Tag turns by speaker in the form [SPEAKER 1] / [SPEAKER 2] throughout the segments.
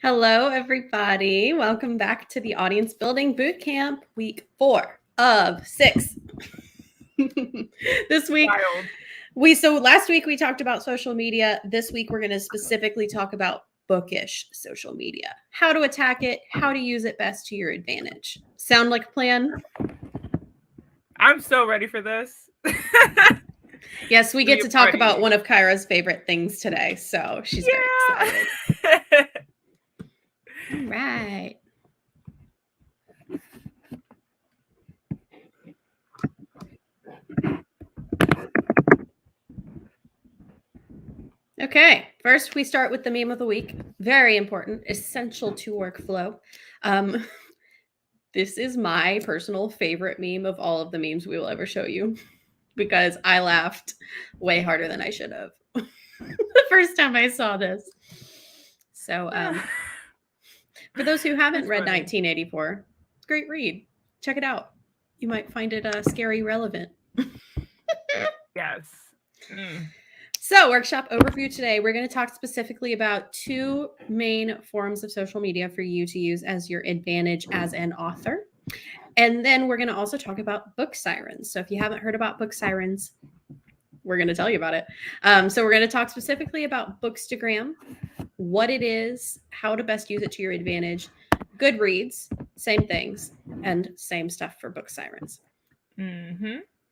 [SPEAKER 1] Hello, everybody. Welcome back to the Audience Building Bootcamp, week 4 of 6. This week, last week we talked about social media. This week we're going to specifically talk about bookish social media, how to attack it, how to use it best to your advantage. Sound like a plan?
[SPEAKER 2] I'm so ready for this.
[SPEAKER 1] Yes, we get to talk about one of Kyra's favorite things today, so she's very excited. All right. Okay, first we start with the meme of the week. Very important, essential to workflow. This is my personal favorite meme of all of the memes we will ever show you because I laughed way harder than I should have the first time I saw this. So for those who haven't read 1984, it's a great read. Check it out. You might find it scary relevant.
[SPEAKER 2] Yes.
[SPEAKER 1] So, workshop overview today, we're going to talk specifically about 2 main forms of social media for you to use as your advantage as an author. And then we're going to also talk about Booksirens. So if you haven't heard about Booksirens, we're going to tell you about it. So we're going to talk specifically about Bookstagram, what it is, how to best use it to your advantage. Goodreads, same things, and same stuff for Booksirens.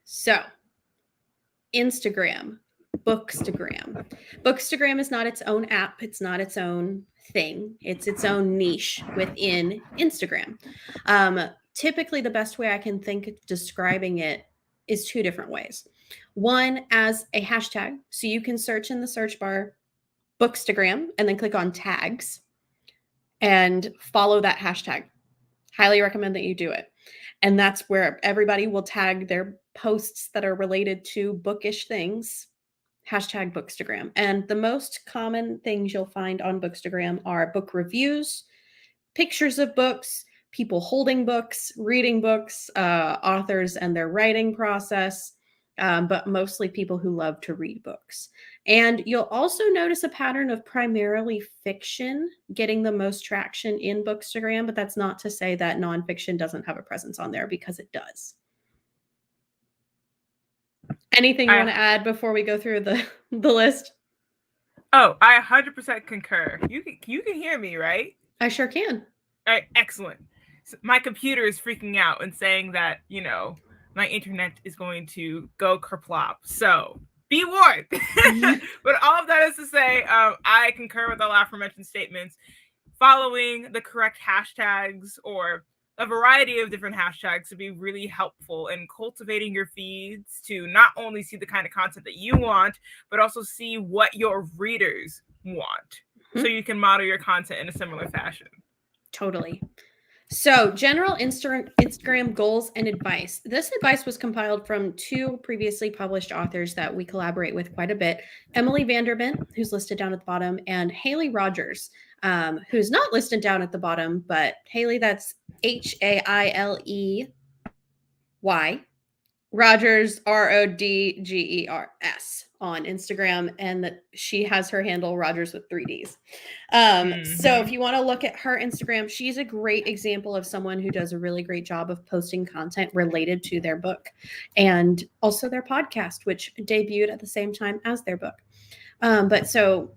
[SPEAKER 1] So, Instagram. Bookstagram. Bookstagram is not its own app. It's not its own thing. It's its own niche within Instagram. Typically, the best way I can think of describing it is 2 different ways. One, as a hashtag. So you can search in the search bar Bookstagram and then click on tags and follow that hashtag. Highly recommend that you do it. And that's where everybody will tag their posts that are related to bookish things. Hashtag Bookstagram. And the most common things you'll find on Bookstagram are book reviews, pictures of books, people holding books, reading books, authors and their writing process, but mostly people who love to read books. And you'll also notice a pattern of primarily fiction getting the most traction in Bookstagram, but that's not to say that nonfiction doesn't have a presence on there, because it does. Anything you want to add before we go through the list?
[SPEAKER 2] Oh, I 100% concur. You can hear me, right?
[SPEAKER 1] I sure can.
[SPEAKER 2] All right, excellent. So my computer is freaking out and saying that, my internet is going to go kerplop. So be warned. But all of that is to say, I concur with all aforementioned statements. Following the correct hashtags or a variety of different hashtags to be really helpful in cultivating your feeds to not only see the kind of content that you want, but also see what your readers want. So you can model your content in a similar fashion.
[SPEAKER 1] Totally. So general Instagram goals and advice. This advice was compiled from 2 previously published authors that we collaborate with quite a bit. Emily Vanderbilt, who's listed down at the bottom, and Haley Rogers, who's not listed down at the bottom, but Haley, that's Hailey, Rogers, Rodgers on Instagram, and that she has her handle Rogers with 3 Ds. So if you want to look at her Instagram, she's a great example of someone who does a really great job of posting content related to their book and also their podcast, which debuted at the same time as their book. But so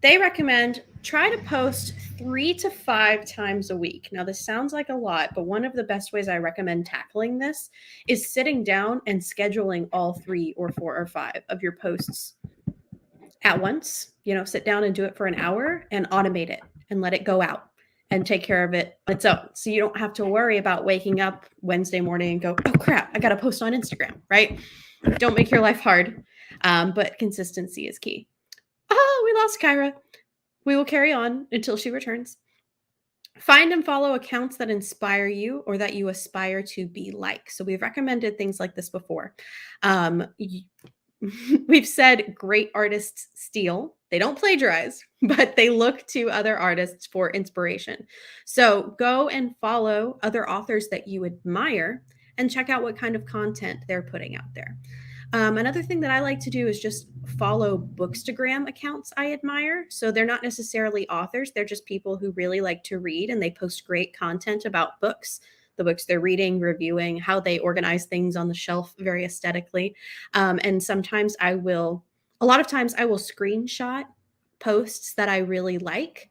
[SPEAKER 1] they recommend try to post 3 to 5 times a week. Now, this sounds like a lot, but one of the best ways I recommend tackling this is sitting down and scheduling all 3 or 4 or 5 of your posts at once. Sit down and do it for an hour and automate it and let it go out and take care of it on its own. So you don't have to worry about waking up Wednesday morning and go, oh crap, I got to post on Instagram, right? Don't make your life hard, but consistency is key. Oh, we lost Kyra. We will carry on until she returns. Find and follow accounts that inspire you or that you aspire to be like. So we've recommended things like this before. We've said great artists steal. They don't plagiarize, but they look to other artists for inspiration. So go and follow other authors that you admire and check out what kind of content they're putting out there. Another thing that I like to do is just follow Bookstagram accounts I admire. So they're not necessarily authors, they're just people who really like to read, and they post great content about books, the books they're reading, reviewing, how they organize things on the shelf very aesthetically. And sometimes a lot of times I will screenshot posts that I really like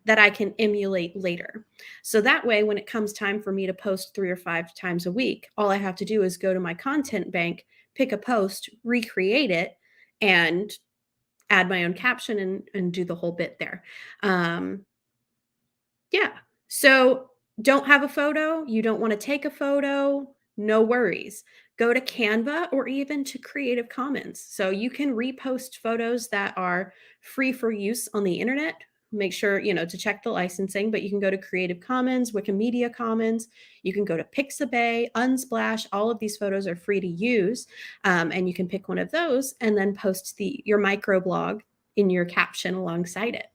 [SPEAKER 1] that I can emulate later. So that way, when it comes time for me to post 3 or 5 times a week, all I have to do is go to my content bank, pick a post, recreate it, and add my own caption and do the whole bit there. Yeah. So don't have a photo, you don't want to take a photo, no worries. Go to Canva or even to Creative Commons. So you can repost photos that are free for use on the internet. Make sure, to check the licensing, but you can go to Creative Commons, Wikimedia Commons. You can go to Pixabay, Unsplash. All of these photos are free to use. And you can pick one of those and then post your microblog in your caption alongside it.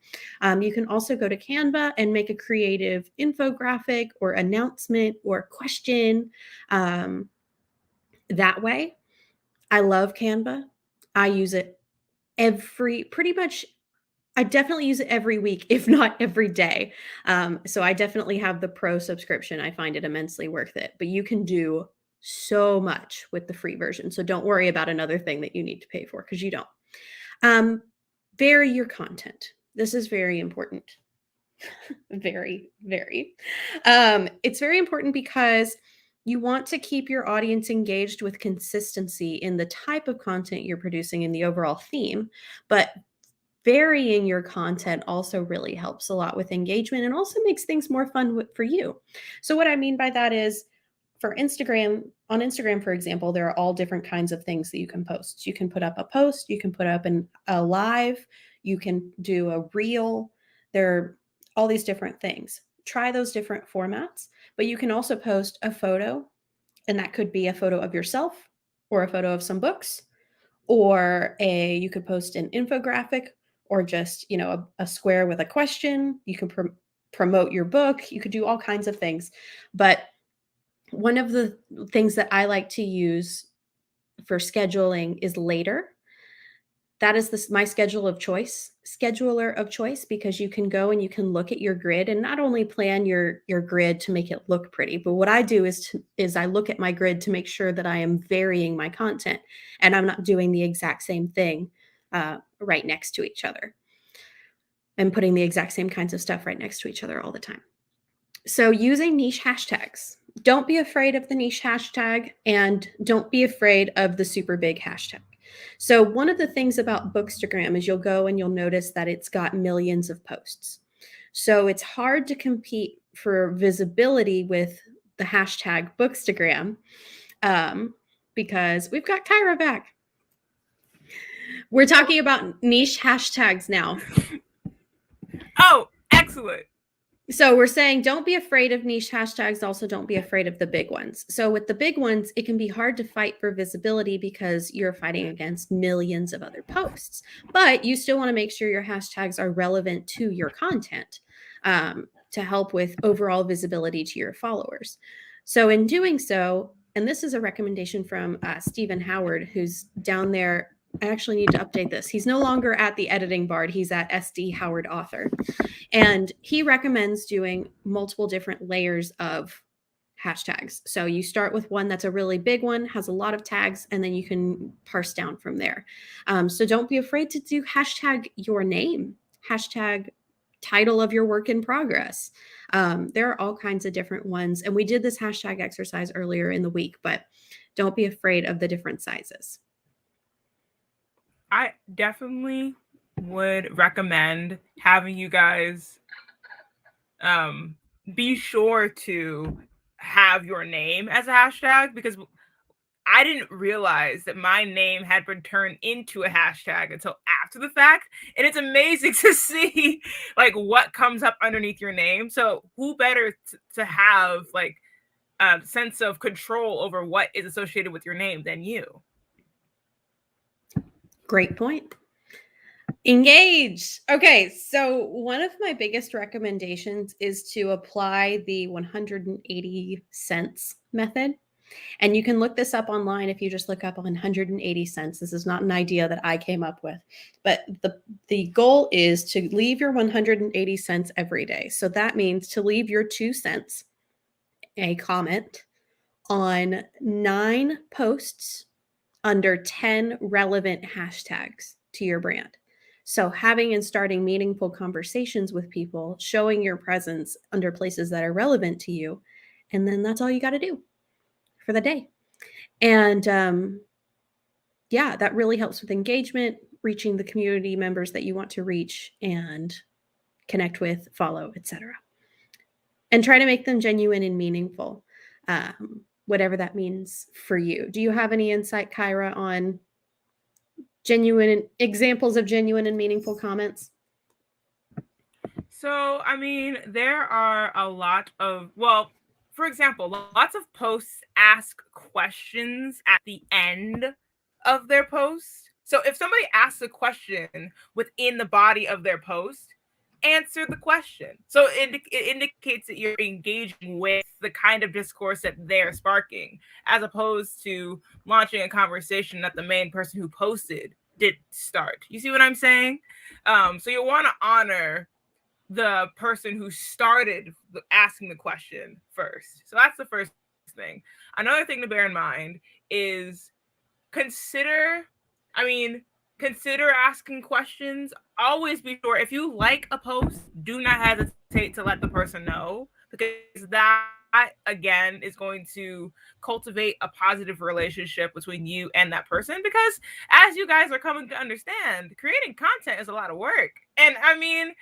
[SPEAKER 1] You can also go to Canva and make a creative infographic or announcement or question that way. I love Canva. I use it I definitely use it every week, if not every day. So I definitely have the pro subscription. I find it immensely worth it, but you can do so much with the free version. So don't worry about another thing that you need to pay for, because you don't. Vary your content. This is very important. Very, very. It's very important because you want to keep your audience engaged with consistency in the type of content you're producing and the overall theme, but varying your content also really helps a lot with engagement and also makes things more fun for you. So what I mean by that is, on Instagram, for example, there are all different kinds of things that you can post. You can put up a post, you can put up a live, you can do a reel. There are all these different things. Try those different formats, but you can also post a photo, and that could be a photo of yourself or a photo of some books, or you could post an infographic, or just, a square with a question. You can promote your book. You could do all kinds of things. But one of the things that I like to use for scheduling is Later. That is my scheduler of choice, because you can go and you can look at your grid and not only plan your grid to make it look pretty, but what I do is I look at my grid to make sure that I am varying my content and I'm not doing the exact same thing right next to each other and putting the exact same kinds of stuff right next to each other all the time. So using niche hashtags. Don't be afraid of the niche hashtag, and don't be afraid of the super big hashtag. So one of the things about Bookstagram is you'll go and you'll notice that it's got millions of posts. So it's hard to compete for visibility with the hashtag Bookstagram because we've got Kyra back. We're talking about niche hashtags now.
[SPEAKER 2] Oh, excellent.
[SPEAKER 1] So we're saying don't be afraid of niche hashtags. Also, don't be afraid of the big ones. So with the big ones, it can be hard to fight for visibility because you're fighting against millions of other posts. But you still want to make sure your hashtags are relevant to your content to help with overall visibility to your followers. So in doing so, and this is a recommendation from Stephen Howard, who's down there. I actually need to update this. He's no longer at the editing bar. He's at SD Howard Author. And he recommends doing multiple different layers of hashtags. So you start with one that's a really big one, has a lot of tags, and then you can parse down from there. So don't be afraid to do hashtag your name, hashtag title of your work in progress. There are all kinds of different ones. And we did this hashtag exercise earlier in the week, but don't be afraid of the different sizes.
[SPEAKER 2] I definitely would recommend having you guys be sure to have your name as a hashtag, because I didn't realize that my name had been turned into a hashtag until after the fact. And it's amazing to see like what comes up underneath your name. So who better to have like a sense of control over what is associated with your name than you?
[SPEAKER 1] Great point. Engage. Okay, so one of my biggest recommendations is to apply the 180 cents method. And you can look this up online if you just look up 180 cents. This is not an idea that I came up with, but the goal is to leave your 180 cents every day. So that means to leave your 2 cents, a comment, on 9 posts under 10 relevant hashtags to your brand. So having and starting meaningful conversations with people, showing your presence under places that are relevant to you, and then that's all you got to do for the day. And yeah, that really helps with engagement, reaching the community members that you want to reach and connect with, follow, etc. And try to make them genuine and meaningful, whatever that means for you. Do you have any insight, Kyra, on genuine examples of genuine and meaningful comments?
[SPEAKER 2] So, I mean, there are a lot of, well, for example, lots of posts ask questions at the end of their post. So if somebody asks a question within the body of their post, answer the question. So it indicates that you're engaging with the kind of discourse that they're sparking, as opposed to launching a conversation that the main person who posted did start. You see what I'm saying? So you want to honor the person who started asking the question first. So that's the first thing. Another thing to bear in mind is consider asking questions. Always be sure, if you like a post, do not hesitate to let the person know, because that, again, is going to cultivate a positive relationship between you and that person. Because as you guys are coming to understand, creating content is a lot of work. And I mean,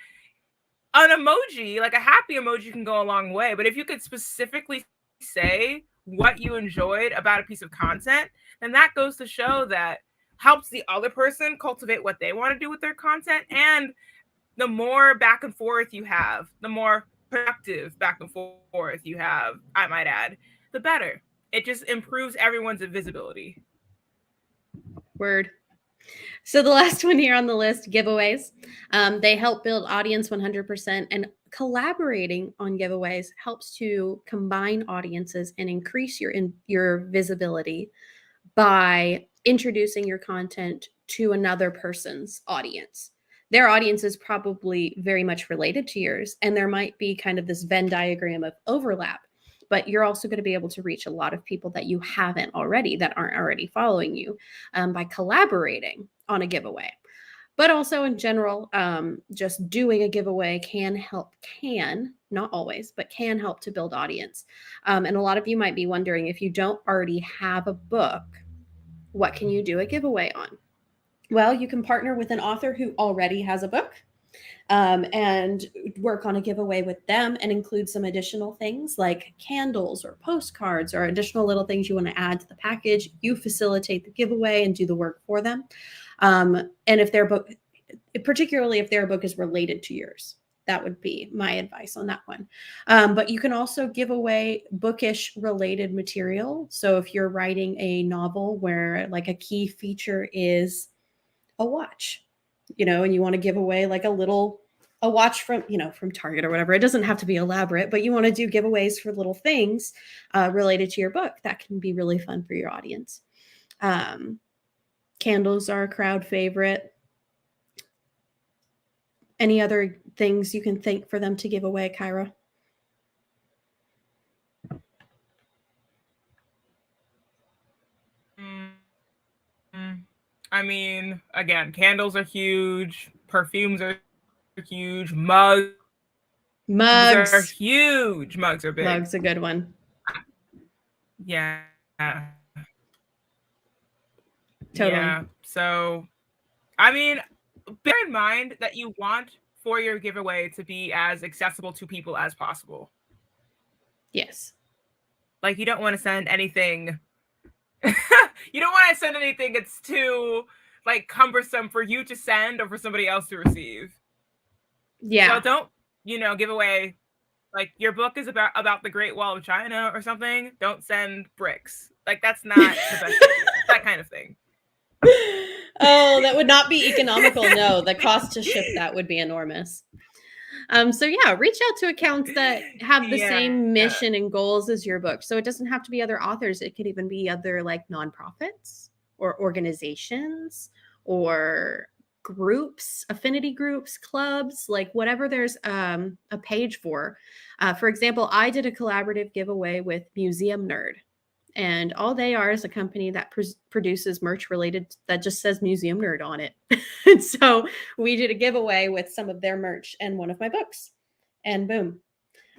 [SPEAKER 2] an emoji, like a happy emoji, can go a long way. But if you could specifically say what you enjoyed about a piece of content, then that goes to show that helps the other person cultivate what they want to do with their content. And the more back and forth you have, the more productive back and forth you have, I might add, the better. It just improves everyone's visibility.
[SPEAKER 1] Word. So the last one here on the list, giveaways. They help build audience 100%, and collaborating on giveaways helps to combine audiences and increase your visibility by introducing your content to another person's audience. Their audience is probably very much related to yours, and there might be kind of this Venn diagram of overlap, but you're also going to be able to reach a lot of people that you haven't already, that aren't already following you, by collaborating on a giveaway. But also in general, just doing a giveaway can not always, but can help to build audience. And a lot of you might be wondering, if you don't already have a book, what can you do a giveaway on? Well, you can partner with an author who already has a book, and work on a giveaway with them, and include some additional things like candles or postcards or additional little things you want to add to the package. You facilitate the giveaway and do the work for them. And if their book, particularly if their book is related to yours, that would be my advice on that one. But you can also give away bookish related material. So if you're writing a novel where like a key feature is a watch, and you want to give away like a watch from Target or whatever. It doesn't have to be elaborate, but you want to do giveaways for little things related to your book. That can be really fun for your audience. Candles are a crowd favorite. Any other things you can think for them to give away, Kyra?
[SPEAKER 2] I mean, again, candles are huge. Perfumes are huge. Mugs are huge. Mugs are big.
[SPEAKER 1] Mugs a good one.
[SPEAKER 2] Yeah.
[SPEAKER 1] Totally.
[SPEAKER 2] Yeah. So, I mean, bear in mind that you want for your giveaway to be as accessible to people as possible.
[SPEAKER 1] Yes.
[SPEAKER 2] Like, you don't want to send anything. You don't want to send anything that's too like cumbersome for you to send or for somebody else to receive.
[SPEAKER 1] Yeah.
[SPEAKER 2] So don't, give away, like, your book is about the Great Wall of China or something. Don't send bricks. Like, that's not the best idea. That kind of thing.
[SPEAKER 1] Oh, that would not be economical. No, the cost to ship that would be enormous. So yeah, reach out to accounts that have the same mission and goals as your book. So it doesn't have to be other authors. It could even be other like nonprofits or organizations or groups, affinity groups, clubs, like whatever there's a page for. For example, I did a collaborative giveaway with Museum Nerd. And all they are is a company that produces merch related that just says Museum Nerd on it. And so we did a giveaway with some of their merch and one of my books. And boom.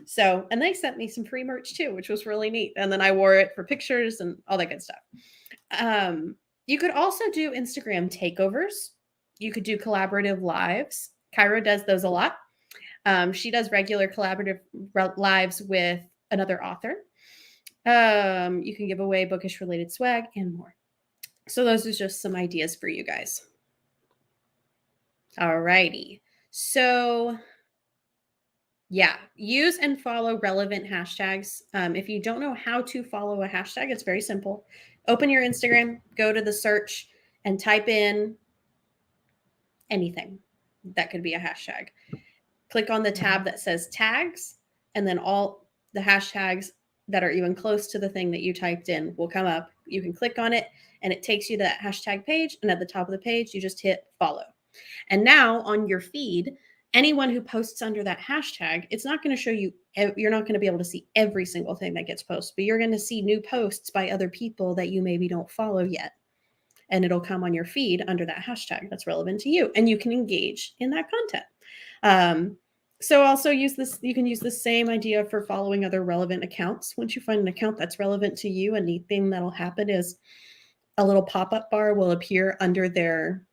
[SPEAKER 1] So, and they sent me some free merch too, which was really neat. And then I wore it for pictures and all that good stuff. You could also do Instagram takeovers. You could do collaborative lives. Kyra does those a lot. She does regular collaborative lives with another author. You can give away bookish related swag and more. So those are just some ideas for you guys. Alrighty. So yeah, use and follow relevant hashtags. If you don't know how to follow a hashtag, it's very simple. Open your Instagram, go to the search and type in anything that could be a hashtag. Click on the tab that says tags, and then all the hashtags that are even close to the thing that you typed in will come up. You can click on it and it takes you to that hashtag page. And at the top of the page, you just hit follow. And now on your feed, anyone who posts under that hashtag, it's not going to show you, you're not going to be able to see every single thing that gets posted, but you're going to see new posts by other people that you maybe don't follow yet. And it'll come on your feed under that hashtag that's relevant to you. And you can engage in that content. So also use this, you can use the same idea for following other relevant accounts. Once you find an account that's relevant to you, a neat thing that'll happen is a little pop-up bar will appear under their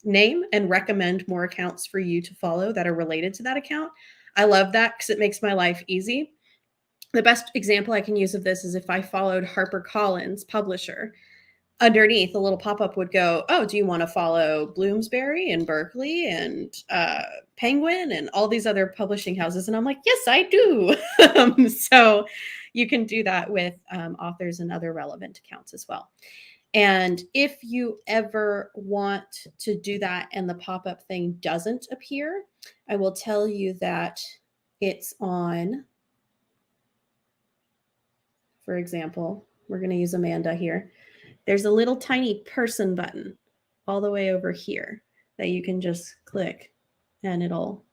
[SPEAKER 1] name and recommend more accounts for you to follow that are related to that account. I love that because it makes my life easy. The best example I can use of this is if I followed HarperCollins, publisher, underneath a little pop-up would go, oh, do you want to follow Bloomsbury and Berkeley and Penguin and all these other publishing houses? And I'm like, yes, I do. So you can do that with authors and other relevant accounts as well. And if you ever want to do that and the pop-up thing doesn't appear, I will tell you that it's on, for example, we're going to use Amanda here. There's a little tiny person button all the way over here that you can just click and it'll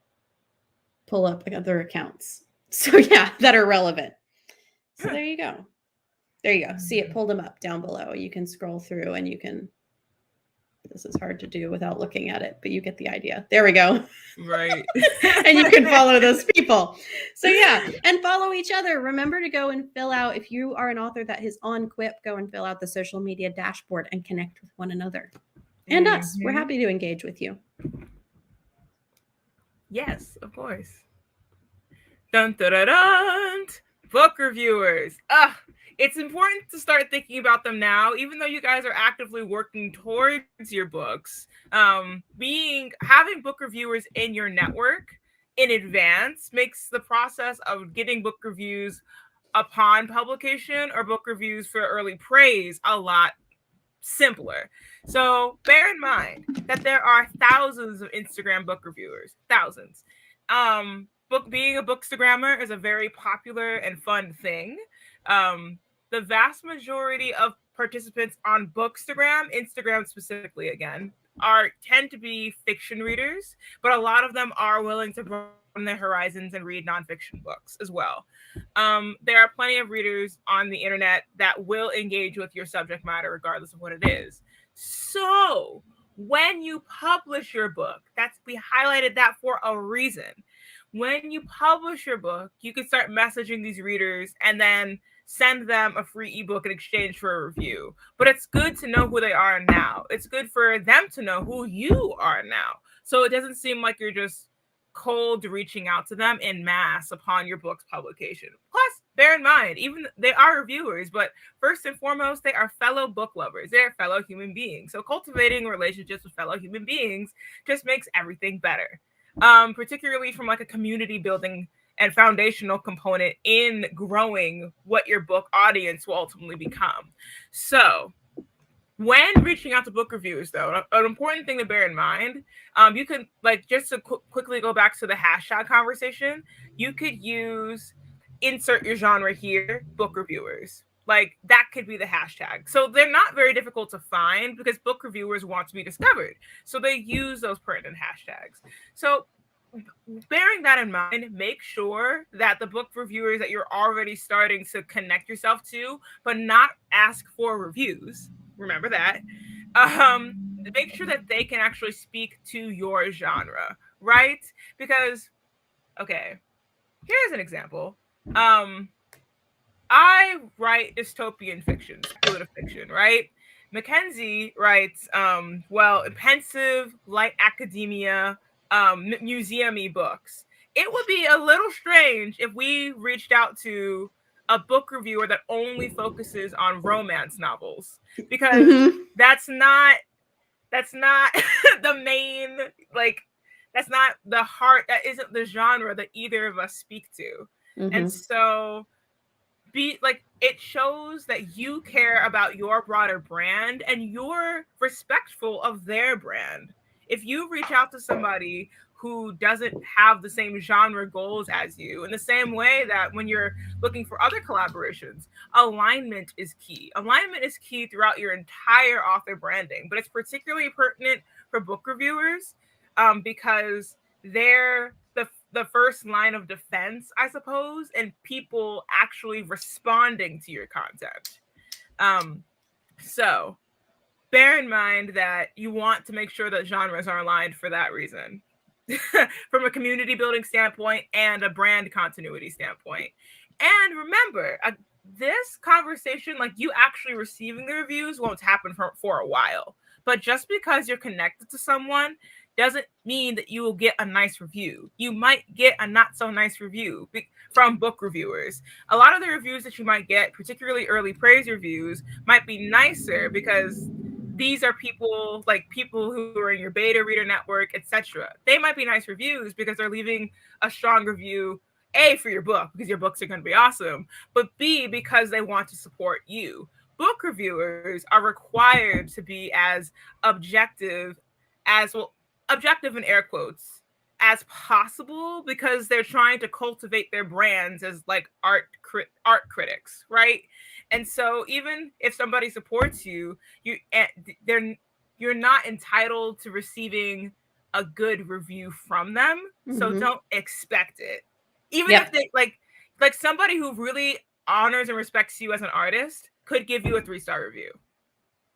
[SPEAKER 1] pull up other accounts. So yeah, that are relevant. So there you go. There you go. See, it pulled them up down below. You can scroll through and you can, this is hard to do without looking at it, but you get the idea. There we go.
[SPEAKER 2] Right.
[SPEAKER 1] And you can follow those people. So yeah, and follow each other. Remember to go and fill out, if you are an author that is on Quip, go and fill out the social media dashboard and connect with one another. And us. We're happy to engage with you.
[SPEAKER 2] Yes, of course. Dun, dun, dun, dun. Book reviewers. It's important to start thinking about them now, even though you guys are actively working towards your books. Having book reviewers in your network in advance makes the process of getting book reviews upon publication or book reviews for early praise a lot simpler. So bear in mind that there are thousands of Instagram book reviewers, thousands. Being a bookstagrammer is a very popular and fun thing. The vast majority of participants on Bookstagram, Instagram specifically again, tend to be fiction readers, but a lot of them are willing to broaden their horizons and read nonfiction books as well. There are plenty of readers on the internet that will engage with your subject matter regardless of what it is. So when you publish your book, we highlighted that for a reason. When you publish your book, you can start messaging these readers and then send them a free ebook in exchange for a review. But it's good to know who they are now. It's good for them to know who you are now. So it doesn't seem like you're just cold reaching out to them en masse upon your book's publication. Plus, bear in mind, even they are reviewers, but first and foremost, they are fellow book lovers. They're fellow human beings. So cultivating relationships with fellow human beings just makes everything better. Particularly from like a community building and foundational component in growing what your book audience will ultimately become. So When reaching out to book reviewers, though, an important thing to bear in mind, you can, like, just to quickly go back to the hashtag conversation, you could use insert your genre here, book reviewers. Like, that could be the hashtag. So they're not very difficult to find because book reviewers want to be discovered. So they use those pertinent hashtags. So bearing that in mind, make sure that the book reviewers that you're already starting to connect yourself to, but not ask for reviews. Remember that. Make sure that they can actually speak to your genre, right? Because, okay, here's an example. I write dystopian fiction, speculative fiction, right? Mackenzie writes, pensive, light academia, museum-y books. It would be a little strange if we reached out to a book reviewer that only focuses on romance novels, because that's not the main, like, that's not the heart, that isn't the genre that either of us speak to. And so it shows that you care about your broader brand and you're respectful of their brand. If you reach out to somebody who doesn't have the same genre goals as you, in the same way that when you're looking for other collaborations, alignment is key. Alignment is key throughout your entire author branding, but it's particularly pertinent for book reviewers because they're the first line of defense, I suppose, and people actually responding to your content. So bear in mind that you want to make sure that genres are aligned for that reason, from a community building standpoint and a brand continuity standpoint. And remember, this conversation, like you actually receiving the reviews, won't happen for a while. But just because you're connected to someone doesn't mean that you will get a nice review. You might get a not so nice review from book reviewers. A lot of the reviews that you might get, particularly early praise reviews, might be nicer because these are people who are in your beta reader network, etc. They might be nice reviews because they're leaving a strong review, A, for your book, because your books are going to be awesome, but B, because they want to support you. Book reviewers are required to be as objective in air quotes as possible, because they're trying to cultivate their brands as like art critics, right? And so even if somebody supports you, you're not entitled to receiving a good review from them. So don't expect it. Even if they like somebody who really honors and respects you as an artist could give you a 3-star review.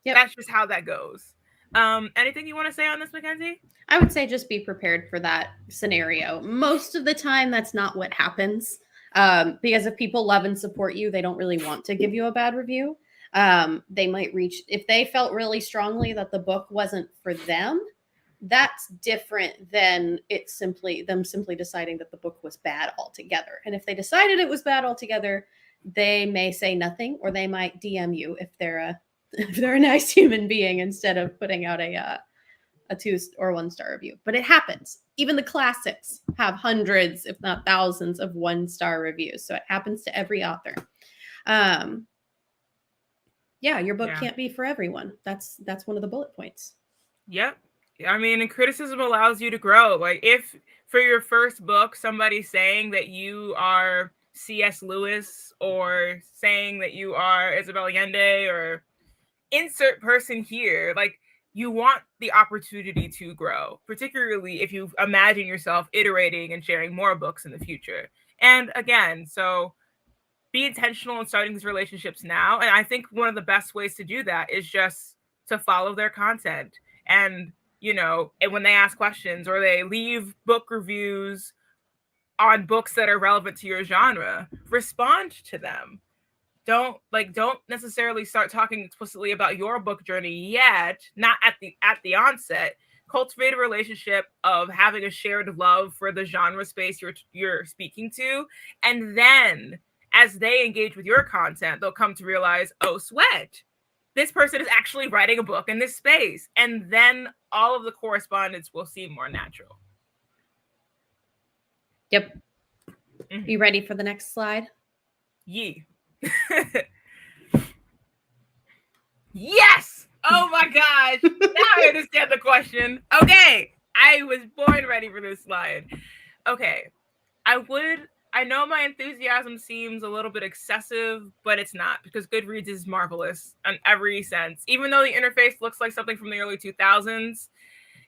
[SPEAKER 2] That's just how that goes. Anything you want to say on this, Mackenzie?
[SPEAKER 1] I would say just be prepared for that scenario. Most of the time, that's not what happens. Because if people love and support you, they don't really want to give you a bad review. They might if they felt really strongly that the book wasn't for them, that's different than them simply deciding that the book was bad altogether. And if they decided it was bad altogether, they may say nothing, or they might DM you if they're a nice human being, instead of putting out a 2 or 1-star review. But it happens. Even the classics have hundreds, if not thousands, of 1-star reviews. So it happens to every author. Your book can't be for everyone. That's one of the bullet points.
[SPEAKER 2] Yep. I mean, and criticism allows you to grow. Like, if for your first book, somebody's saying that you are C.S. Lewis, or saying that you are Isabel Allende, or insert person here, like, you want the opportunity to grow, particularly if you imagine yourself iterating and sharing more books in the future. And again, so be intentional in starting these relationships now. And I think one of the best ways to do that is just to follow their content. And, and when they ask questions or they leave book reviews on books that are relevant to your genre, respond to them. Don't necessarily start talking explicitly about your book journey yet, not at the onset. Cultivate a relationship of having a shared love for the genre space you're speaking to, and then as they engage with your content, they'll come to realize, oh, sweat, this person is actually writing a book in this space, and then all of the correspondence will seem more natural.
[SPEAKER 1] Yep. You ready for the next slide?
[SPEAKER 2] Yee. Yes. Oh my gosh. Now I understand the question. Okay. I was born ready for this slide. Okay. I know my enthusiasm seems a little bit excessive, but it's not, because Goodreads is marvelous in every sense. Even though the interface looks like something from the early 2000s,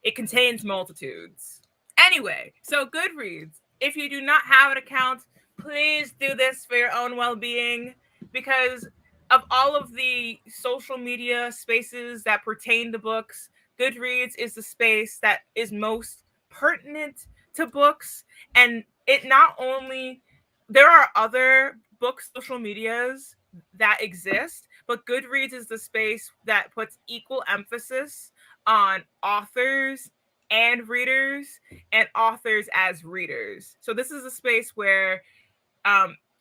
[SPEAKER 2] it contains multitudes. Anyway, so Goodreads, if you do not have an account, please do this for your own well-being, because of all of the social media spaces that pertain to books, Goodreads is the space that is most pertinent to books. And it not only, there are other book social medias that exist, but Goodreads is the space that puts equal emphasis on authors and readers, and authors as readers. So this is a space where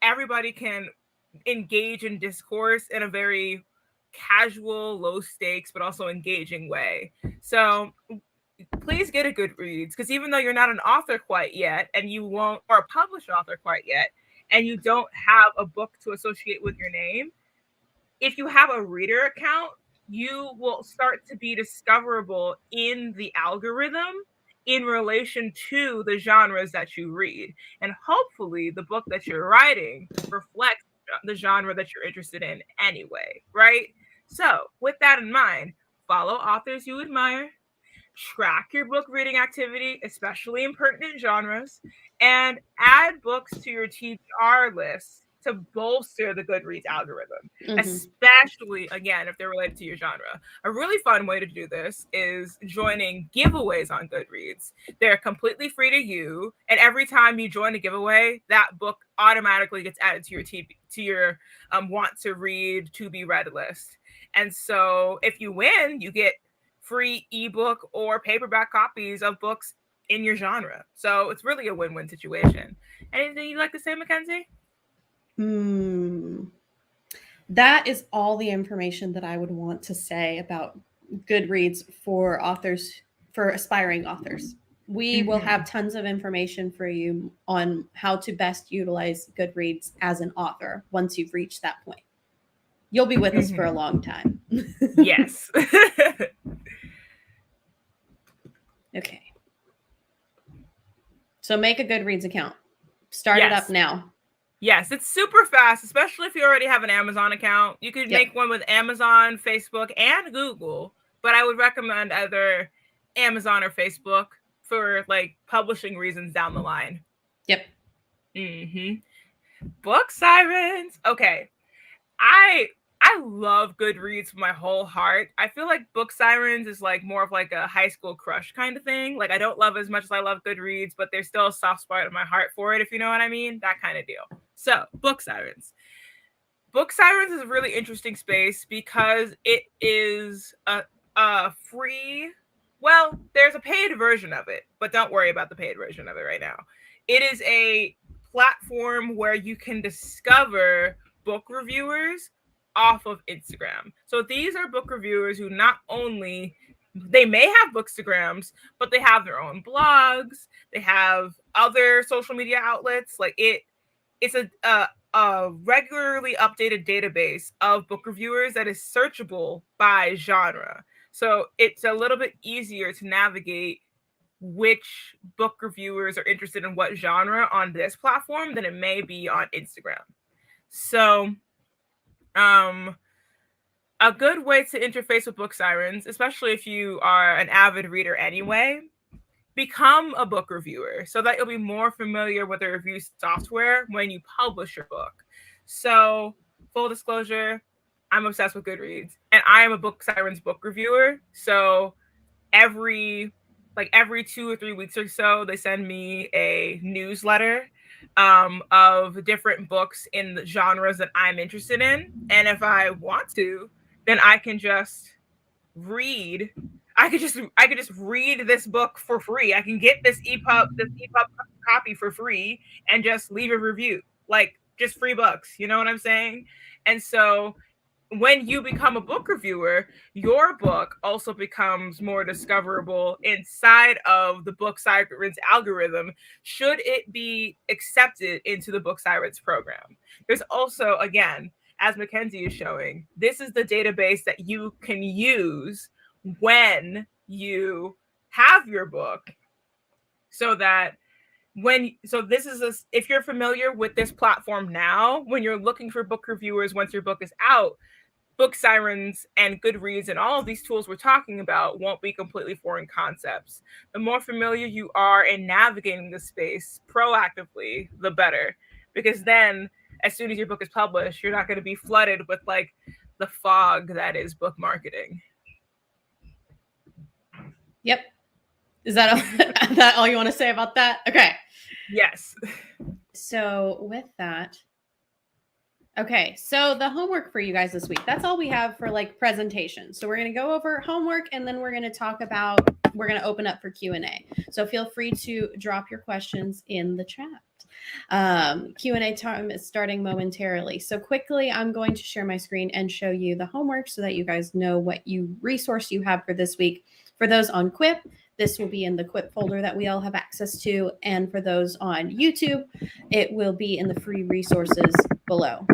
[SPEAKER 2] everybody can engage in discourse in a very casual, low stakes, but also engaging way. So please get a Goodreads, because even though you're not an author quite yet, and you won't, or a published author quite yet, and you don't have a book to associate with your name, if you have a reader account, you will start to be discoverable in the algorithm in relation to the genres that you read. And hopefully the book that you're writing reflects the genre that you're interested in anyway, right? So with that in mind, follow authors you admire, track your book reading activity, especially in pertinent genres, and add books to your TBR list to bolster the Goodreads algorithm, especially, again, if they're related to your genre. A really fun way to do this is joining giveaways on Goodreads. They're completely free to you, and every time you join a giveaway, that book automatically gets added to your want to read, to be read list. And so if you win, you get free ebook or paperback copies of books in your genre. So it's really a win-win situation. Anything you'd like to say, Mackenzie?
[SPEAKER 1] That is all the information that I would want to say about Goodreads for authors, for aspiring authors. We will have tons of information for you on how to best utilize Goodreads as an author once you've reached that point. You'll be with us for a long time.
[SPEAKER 2] Yes.
[SPEAKER 1] Okay. So make a Goodreads account. Start it up now.
[SPEAKER 2] Yes, it's super fast, especially if you already have an Amazon account. You could make one with Amazon, Facebook, and Google, but I would recommend either Amazon or Facebook for like publishing reasons down the line.
[SPEAKER 1] Yep.
[SPEAKER 2] Booksirens. Okay. I love Goodreads with my whole heart. I feel like Booksirens is like more of like a high school crush kind of thing. Like I don't love as much as I love Goodreads, but there's still a soft spot in my heart for it, if you know what I mean. That kind of deal. So Booksirens. Booksirens is a really interesting space because it is a free, well, there's a paid version of it, but don't worry about the paid version of it right now. It is a platform where you can discover book reviewers off of Instagram. So these are book reviewers who not only, they may have Bookstagrams, but they have their own blogs, they have other social media outlets. Like it's a regularly updated database of book reviewers that is searchable by genre. So it's a little bit easier to navigate which book reviewers are interested in what genre on this platform than it may be on Instagram. So a good way to interface with Booksirens, especially if you are an avid reader anyway, become a book reviewer so that you'll be more familiar with the review software when you publish your book. So, full disclosure, I'm obsessed with Goodreads, and I am a Booksirens book reviewer. So every 2 or 3 weeks or so, they send me a newsletter of different books in the genres that I'm interested in. And if I want to, then I can just read. I could just read this book for free. I can get this EPUB copy for free and just leave a review. Like just free books. You know what I'm saying? And so when you become a book reviewer, your book also becomes more discoverable inside of the Booksirens algorithm, should it be accepted into the Booksirens program. There's also, again, as Mackenzie is showing, this is the database that you can use when you have your book, so that if you're familiar with this platform now, when you're looking for book reviewers once your book is out, Booksirens and Goodreads and all of these tools we're talking about won't be completely foreign concepts. The more familiar you are in navigating the space proactively, the better. Because then, as soon as your book is published, you're not going to be flooded with like the fog that is book marketing.
[SPEAKER 1] Yep. Is that all you want to say about that? Okay.
[SPEAKER 2] Yes.
[SPEAKER 1] So with that, okay, so the homework for you guys this week, that's all we have for like presentation. So we're going to go over homework, and then we're going to we're going to open up for Q&A. So feel free to drop your questions in the chat. Q&A time is starting momentarily. So quickly, I'm going to share my screen and show you the homework so that you guys know what resource you have for this week. For those on Quip, this will be in the Quip folder that we all have access to. And for those on YouTube, it will be in the free resources below.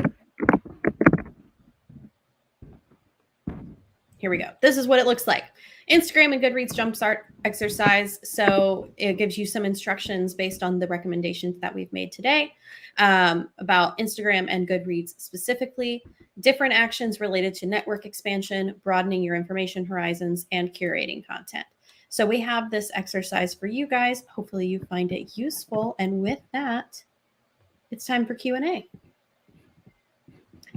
[SPEAKER 1] Here we go. This is what it looks like. Instagram and Goodreads Jumpstart exercise. So it gives you some instructions based on the recommendations that we've made today about Instagram and Goodreads specifically, different actions related to network expansion, broadening your information horizons, and curating content. So we have this exercise for you guys. Hopefully you find it useful. And with that, it's time for Q&A.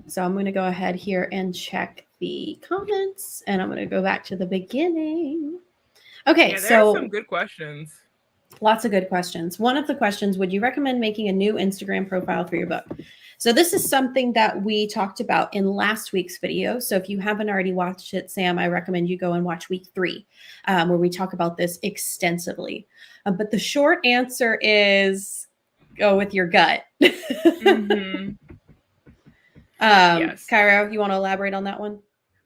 [SPEAKER 1] So I'm going to go ahead here and check the comments, and I'm going to go back to the beginning. Okay,
[SPEAKER 2] so some good questions.
[SPEAKER 1] Lots of good questions. One of the questions, would you recommend making a new Instagram profile for your book? So this is something that we talked about in last week's video. So if you haven't already watched it, Sam, I recommend you go and watch week 3, where we talk about this extensively. But the short answer is go with your gut.
[SPEAKER 2] Mm-hmm.
[SPEAKER 1] Yes. Kyra, you want to elaborate on that one?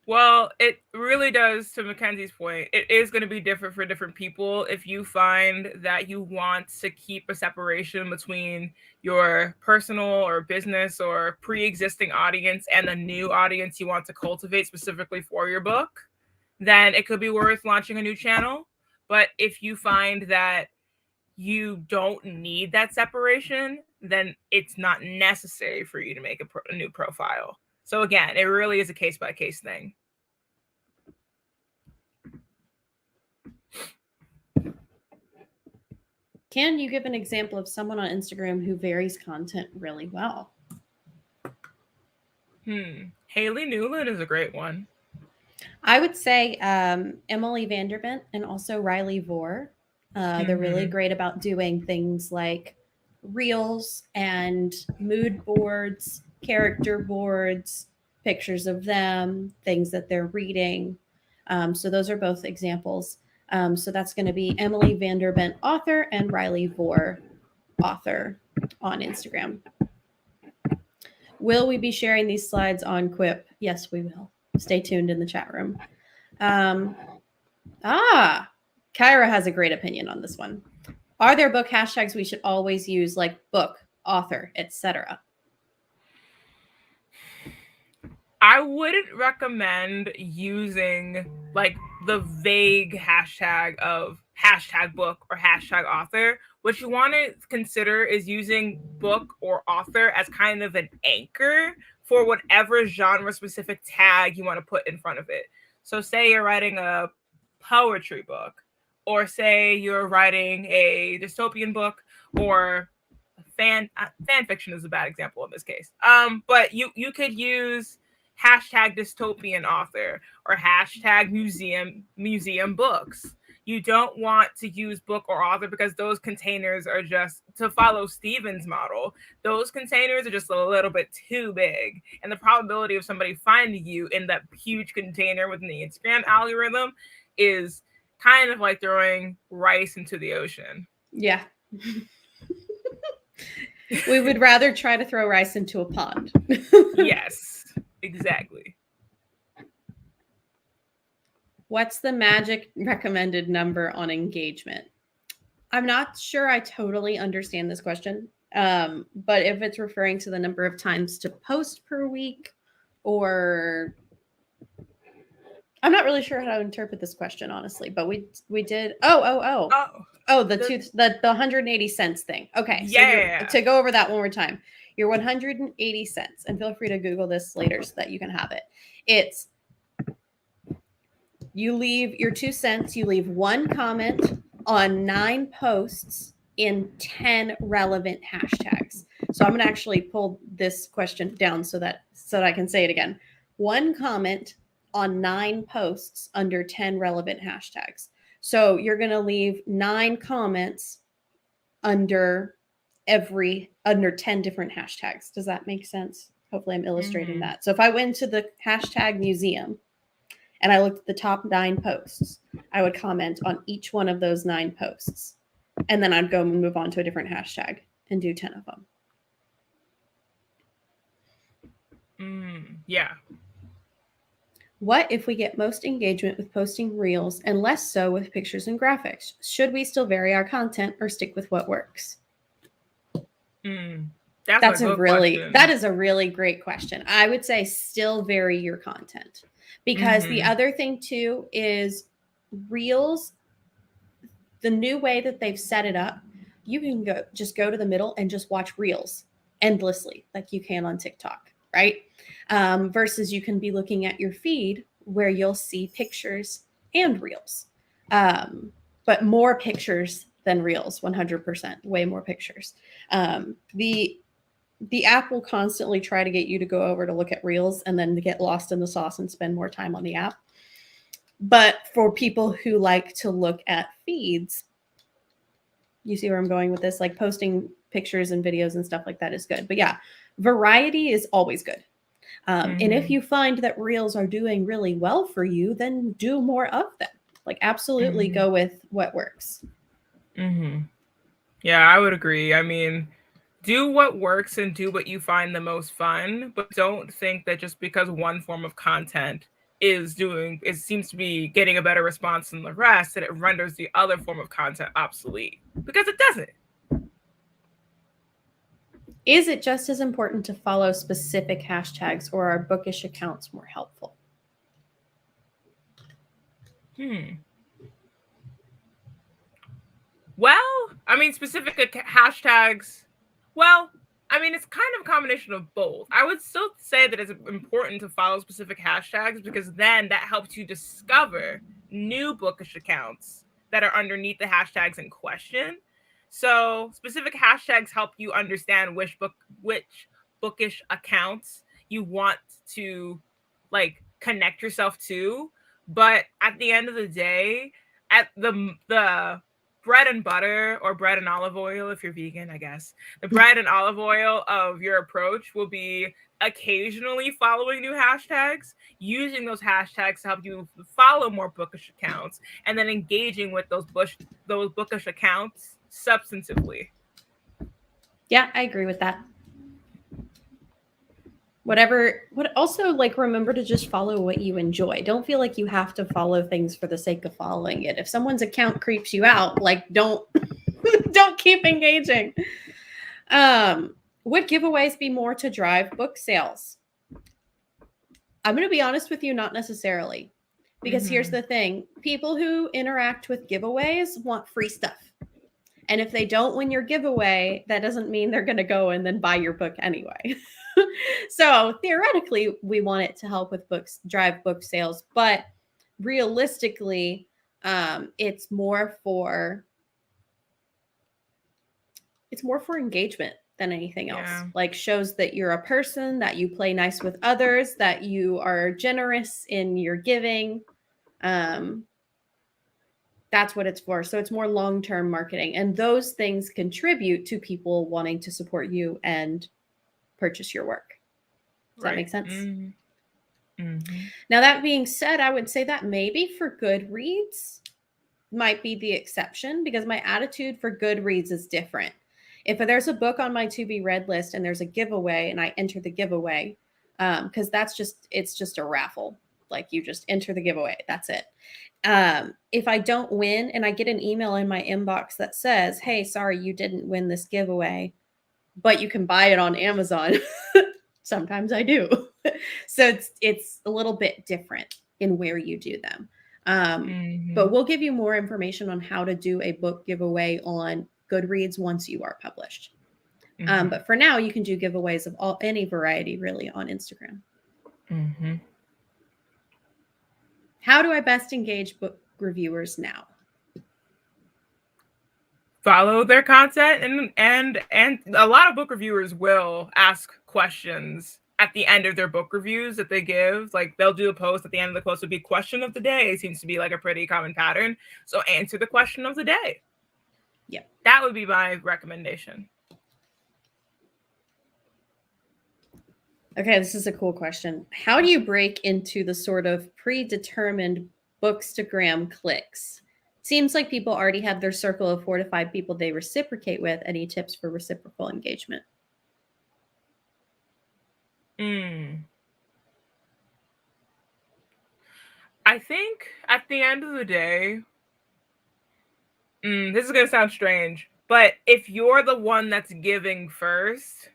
[SPEAKER 2] Well, it really does, to Mackenzie's point, it is going to be different for different people. If you find that you want to keep a separation between your personal or business or pre-existing audience and the new audience you want to cultivate specifically for your book, then it could be worth launching a new channel. But if you find that you don't need that separation, then it's not necessary for you to make a new profile. So again, it really is a case-by-case thing.
[SPEAKER 1] Can you give an example of someone on Instagram who varies content really well?
[SPEAKER 2] Haley Newland is a great one.
[SPEAKER 1] I would say Emily Vanderbilt and also Riley Vore. They're really great about doing things like reels and mood boards, character boards, pictures of them, things that they're reading. So those are both examples. So that's going to be Emily Vanderbilt, author, and Riley Vore, author, on Instagram. Will we be sharing these slides on Quip? Yes, we will. Stay tuned in the chat room. Kyra has a great opinion on this one. Are there book hashtags we should always use, like book, author, etc.?
[SPEAKER 2] I wouldn't recommend using like the vague hashtag of hashtag book or hashtag author. What you want to consider is using book or author as kind of an anchor for whatever genre specific tag you want to put in front of it. So say you're writing a poetry book, or say you're writing a dystopian book, or fan fiction is a bad example in this case. But you could use hashtag dystopian author or hashtag museum books. You don't want to use book or author because those containers are just, to follow Steven's model, those containers are just a little bit too big. And the probability of somebody finding you in that huge container within the Instagram algorithm is kind of like throwing rice into the ocean.
[SPEAKER 1] Yeah. We would rather try to throw rice into a pond.
[SPEAKER 2] Yes, exactly.
[SPEAKER 1] What's the magic recommended number on engagement? I'm not sure I totally understand this question, but if it's referring to the number of times to post per week or I'm not really sure how to interpret this question, honestly, but we did. The 180 cents thing. Okay,
[SPEAKER 2] yeah.
[SPEAKER 1] So to go over that one more time, your 180 cents, and feel free to Google this later so that you can have it. It's you leave your 2 cents. You leave one comment on 9 posts in 10 relevant hashtags. So I'm going to actually pull this question down so that I can say it again. One comment on 9 posts under 10 relevant hashtags. So you're going to leave 9 comments under 10 different hashtags. Does that make sense? Hopefully I'm illustrating that. So if I went to the hashtag museum and I looked at the top 9 posts, I would comment on each one of those 9 posts. And then I'd go and move on to a different hashtag and do 10 of them.
[SPEAKER 2] Yeah.
[SPEAKER 1] What if we get most engagement with posting reels and less so with pictures and graphics? Should we still vary our content or stick with what works? That is a really great question. I would say still vary your content, because the other thing too is reels. The new way that they've set it up, you can go to the middle and just watch reels endlessly, like you can on TikTok, right? Versus you can be looking at your feed where you'll see pictures and reels, but more pictures than reels, 100%, way more pictures. The app will constantly try to get you to go over to look at reels and then to get lost in the sauce and spend more time on the app. But for people who like to look at feeds, you see where I'm going with this, like posting pictures and videos and stuff like that is good. But yeah, variety is always good. And if you find that reels are doing really well for you, then do more of them. Like absolutely go with what works.
[SPEAKER 2] Yeah, I would agree. I mean, do what works and do what you find the most fun, but don't think that just because one form of content seems to be getting a better response than the rest, that it renders the other form of content obsolete, because it doesn't.
[SPEAKER 1] Is it just as important to follow specific hashtags, or are bookish accounts more helpful?
[SPEAKER 2] Well, I mean, specific hashtags, well, I mean, it's kind of a combination of both. I would still say that it's important to follow specific hashtags, because then that helps you discover new bookish accounts that are underneath the hashtags in question. So specific hashtags help you understand which bookish accounts you want to like connect yourself to. But at the end of the day, at the bread and butter, or bread and olive oil if you're vegan, I guess, the bread and olive oil of your approach will be occasionally following new hashtags, using those hashtags to help you follow more bookish accounts, and then engaging with those bookish accounts substantively.
[SPEAKER 1] Yeah, I agree with that. Also, like, remember to just follow what you enjoy. Don't feel like you have to follow things for the sake of following it. If someone's account creeps you out, like, don't keep engaging. Would giveaways be more to drive book sales? I'm going to be honest with you, not necessarily. Because here's the thing. People who interact with giveaways want free stuff. And if they don't win your giveaway, that doesn't mean they're going to go and then buy your book anyway. So theoretically, we want it to help with drive book sales, but realistically, it's more for engagement than anything else. Yeah. Like, shows that you're a person, that you play nice with others, that you are generous in your giving. That's what it's for. So it's more long-term marketing, and those things contribute to people wanting to support you and purchase your work. Does that make sense? Now, that being said, I would say that maybe for Goodreads might be the exception, because my attitude for Goodreads is different. If there's a book on my to be read list and there's a giveaway and I enter the giveaway, because it's just a raffle. Like, you just enter the giveaway. That's it. If I don't win and I get an email in my inbox that says, hey, sorry, you didn't win this giveaway, but you can buy it on Amazon, Sometimes I do. So it's a little bit different in where you do them. But we'll give you more information on how to do a book giveaway on Goodreads once you are published. But for now, you can do giveaways of any variety really on Instagram. How do I best engage book reviewers now?
[SPEAKER 2] Follow their content, and a lot of book reviewers will ask questions at the end of their book reviews that they give. Like they'll do a post at the end of the post would be question of the day. It seems to be like a pretty common pattern. So answer the question of the day.
[SPEAKER 1] Yep.
[SPEAKER 2] That would be my recommendation.
[SPEAKER 1] Okay, this is a cool question. How do you break into the sort of predetermined Bookstagram cliques? Seems like people already have their circle of 4 to 5 people they reciprocate with. Any tips for reciprocal engagement?
[SPEAKER 2] I think at the end of the day, this is going to sound strange, but if you're the one that's giving first,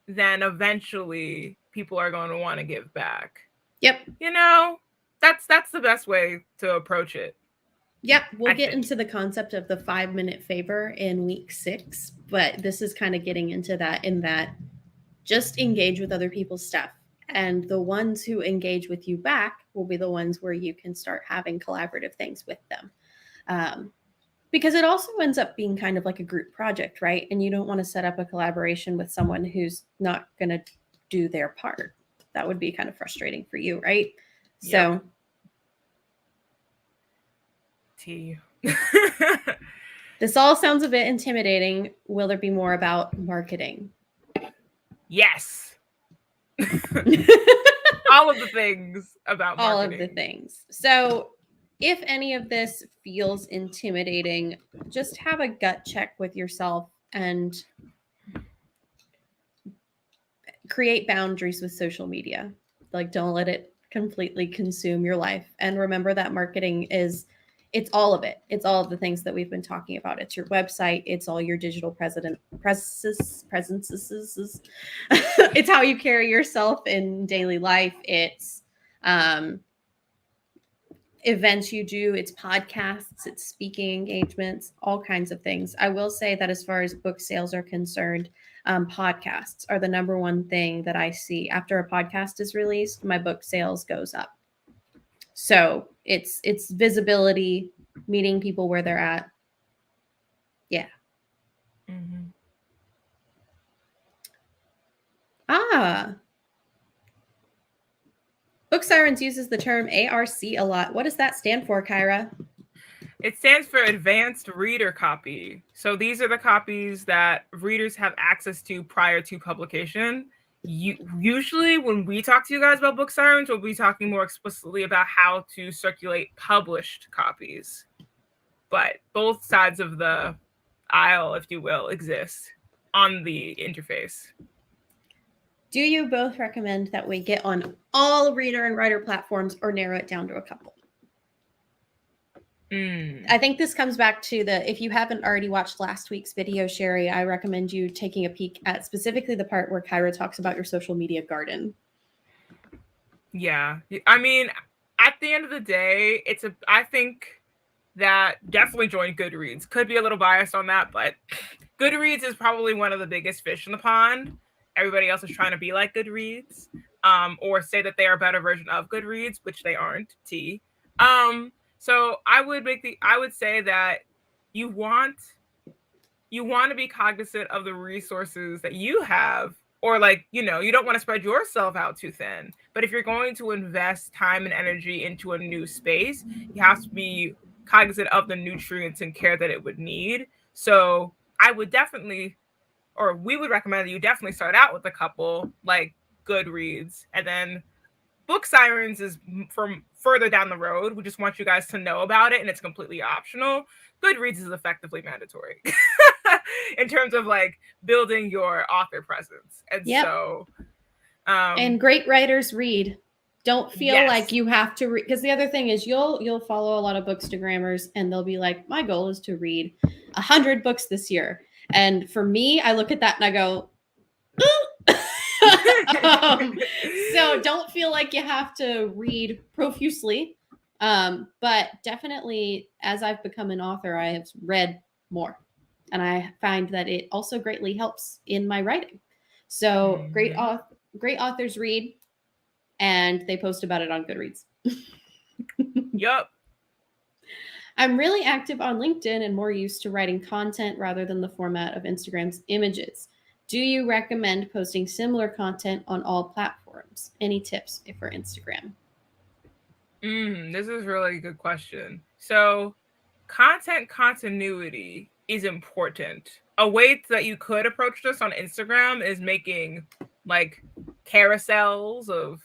[SPEAKER 2] then eventually people are going to want to give back.
[SPEAKER 1] Yep.
[SPEAKER 2] You know, that's the best way to approach it.
[SPEAKER 1] Yep. We'll get into the concept of the 5-minute favor in week 6, but this is kind of getting into that in that just engage with other people's stuff. And the ones who engage with you back will be the ones where you can start having collaborative things with them. Because it also ends up being kind of like a group project, right? And you don't want to set up a collaboration with someone who's not going to do their part. That would be kind of frustrating for you, right?
[SPEAKER 2] Yep.
[SPEAKER 1] So this all sounds a bit intimidating. Will there be more about marketing?
[SPEAKER 2] Yes. All of the things about marketing.
[SPEAKER 1] All of the things. So if any of this feels intimidating, just have a gut check with yourself and create boundaries with social media. Like, don't let it completely consume your life. And remember that marketing it's all of it. It's all of the things that we've been talking about. It's your website. It's all your digital presences. It's how you carry yourself in daily life. It's events you do. It's podcasts. It's speaking engagements, all kinds of things. I will say that as far as book sales are concerned, podcasts are the number one thing that I see. After a podcast is released, my book sales goes up. So it's visibility, meeting people where they're at. Yeah. Booksirens uses the term ARC a lot. What does that stand for, Kyra?
[SPEAKER 2] It stands for Advanced Reader Copy. So these are the copies that readers have access to prior to publication. Usually when we talk to you guys about Booksirens, we'll be talking more explicitly about how to circulate published copies. But both sides of the aisle, if you will, exist on the interface.
[SPEAKER 1] Do you both recommend that we get on all reader and writer platforms or narrow it down to a couple? I think this comes back to if you haven't already watched last week's video, Sherry, I recommend you taking a peek at specifically the part where Kyra talks about your social media garden.
[SPEAKER 2] Yeah. I mean, at the end of the day, I think that definitely join Goodreads. Could be a little biased on that, but Goodreads is probably one of the biggest fish in the pond. Everybody else is trying to be like Goodreads, or say that they are a better version of Goodreads, which they aren't. So I would say that you want to be cognizant of the resources that you have, or you don't want to spread yourself out too thin. But if you're going to invest time and energy into a new space, you have to be cognizant of the nutrients and care that it would need. So I would definitely, or we would recommend that you definitely start out with a couple like Goodreads, and then Booksirens is from further down the road. We just want you guys to know about it, and it's completely optional. Goodreads is effectively mandatory in terms of building your author presence. And so
[SPEAKER 1] and great writers read. Don't feel like you have to read, because the other thing is you'll follow a lot of Bookstagrammers and they'll be like, my goal is to read 100 books this year. And for me, I look at that and I go, So don't feel like you have to read profusely. But definitely, as I've become an author, I have read more. And I find that it also greatly helps in my writing. So great authors read, and they post about it on Goodreads.
[SPEAKER 2] Yup.
[SPEAKER 1] I'm really active on LinkedIn and more used to writing content rather than the format of Instagram's images. Do you recommend posting similar content on all platforms? Any tips for Instagram?
[SPEAKER 2] This is really a good question. So, content continuity is important. A way that you could approach this on Instagram is making like carousels of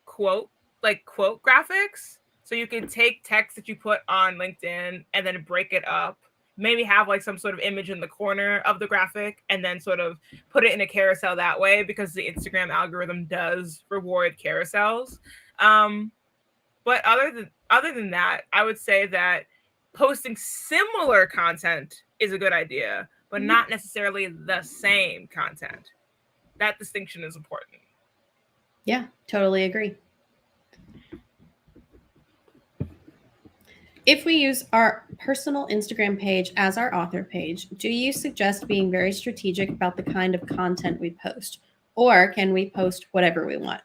[SPEAKER 2] quote graphics. So you can take text that you put on LinkedIn and then break it up. Maybe have like some sort of image in the corner of the graphic and then sort of put it in a carousel that way, because the Instagram algorithm does reward carousels. But other than that, I would say that posting similar content is a good idea, but not necessarily the same content. That distinction is important.
[SPEAKER 1] Yeah, totally agree. If we use our personal Instagram page as our author page, do you suggest being very strategic about the kind of content we post? Or can we post whatever we want?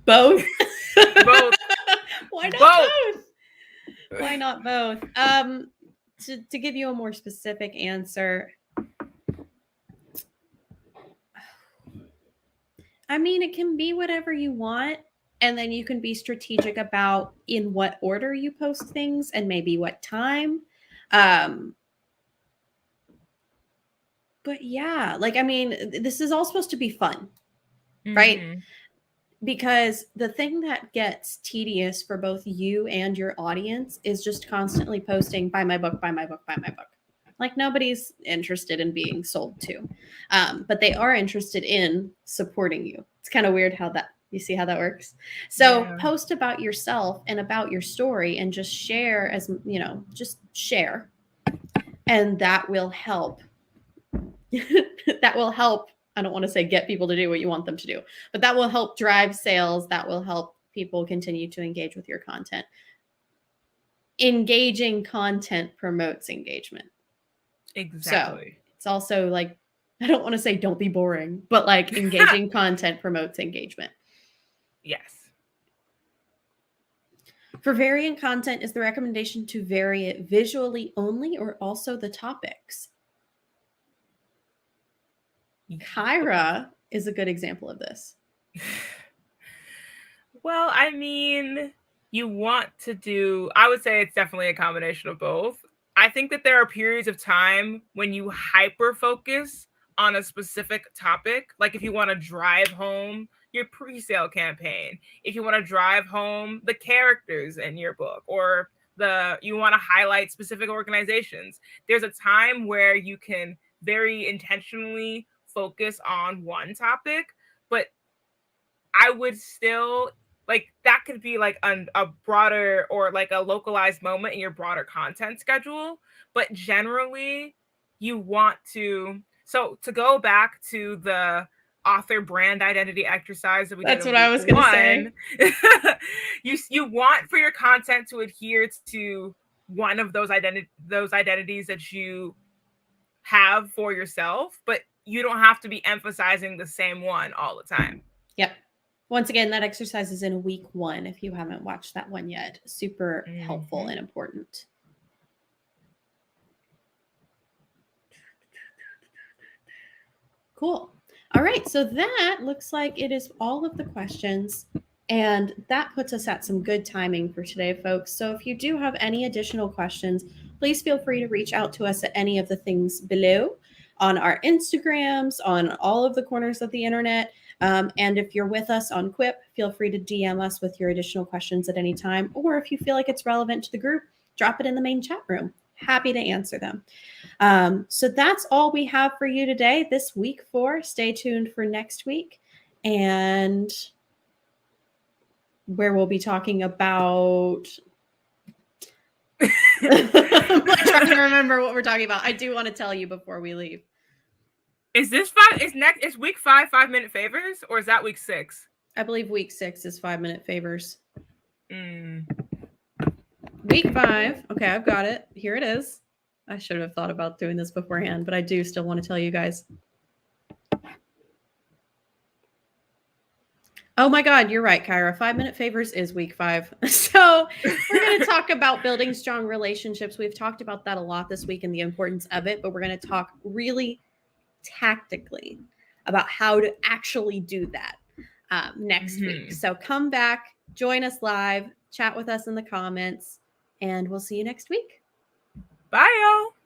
[SPEAKER 1] Both.
[SPEAKER 2] Both.
[SPEAKER 1] Why not both? Why not both? To give you a more specific answer, I mean, it can be whatever you want. And then you can be strategic about in what order you post things and maybe what time. But yeah, like, I mean, this is all supposed to be fun, right? Because the thing that gets tedious for both you and your audience is just constantly posting, buy my book, buy my book, buy my book. Like, nobody's interested in being sold to, but they are interested in supporting you. It's kind of weird how that, you see how that works? So post about yourself and about your story and just share, as you know, just share. And that will help. That will help. I don't want to say get people to do what you want them to do, but that will help drive sales. That will help people continue to engage with your content. Engaging content promotes engagement.
[SPEAKER 2] Exactly.
[SPEAKER 1] So it's also like, I don't want to say don't be boring, but like engaging content promotes engagement.
[SPEAKER 2] Yes.
[SPEAKER 1] For variant content, is the recommendation to vary it visually only or also the topics? Kyra is a good example of this.
[SPEAKER 2] Well, I mean, you want to do, I would say it's definitely a combination of both. I think that there are periods of time when you hyper focus on a specific topic. Like if you want to drive home your pre-sale campaign, if you want to drive home the characters in your book, or you want to highlight specific organizations, there's a time where you can very intentionally focus on one topic. But I would still, like, that could be like a broader or like a localized moment in your broader content schedule. But generally you want to, so to go back to the author brand identity exercise that we did. That's what I was going to say. You want for your content to adhere to one of those identities that you have for yourself, but you don't have to be emphasizing the same one all the time.
[SPEAKER 1] Yep. Once again, that exercise is in week 1. If you haven't watched that one yet, super helpful and important. Cool. All right. So that looks like it is all of the questions. And that puts us at some good timing for today, folks. So if you do have any additional questions, please feel free to reach out to us at any of the things below on our Instagrams, on all of the corners of the internet. And if you're with us on Quip, feel free to DM us with your additional questions at any time. Or if you feel like it's relevant to the group, drop it in the main chat room. Happy to answer them. So that's all we have for you today, this week 4. Stay tuned for next week, and where we'll be talking about... I'm trying to remember what we're talking about. I do want to tell you before we leave.
[SPEAKER 2] Is this 5? Is week 5 5-minute favors, or is that week 6?
[SPEAKER 1] I believe week 6 is 5-minute favors.
[SPEAKER 2] Mm.
[SPEAKER 1] Week 5. Okay, I've got it. Here it is. I should have thought about doing this beforehand, but I do still want to tell you guys. Oh my God, you're right, Kyra. 5-minute favors is week 5. So we're going to talk about building strong relationships. We've talked about that a lot this week and the importance of it, but we're going to talk really tactically about how to actually do that next week. So come back, join us live, chat with us in the comments, and we'll see you next week.
[SPEAKER 2] Bye, y'all.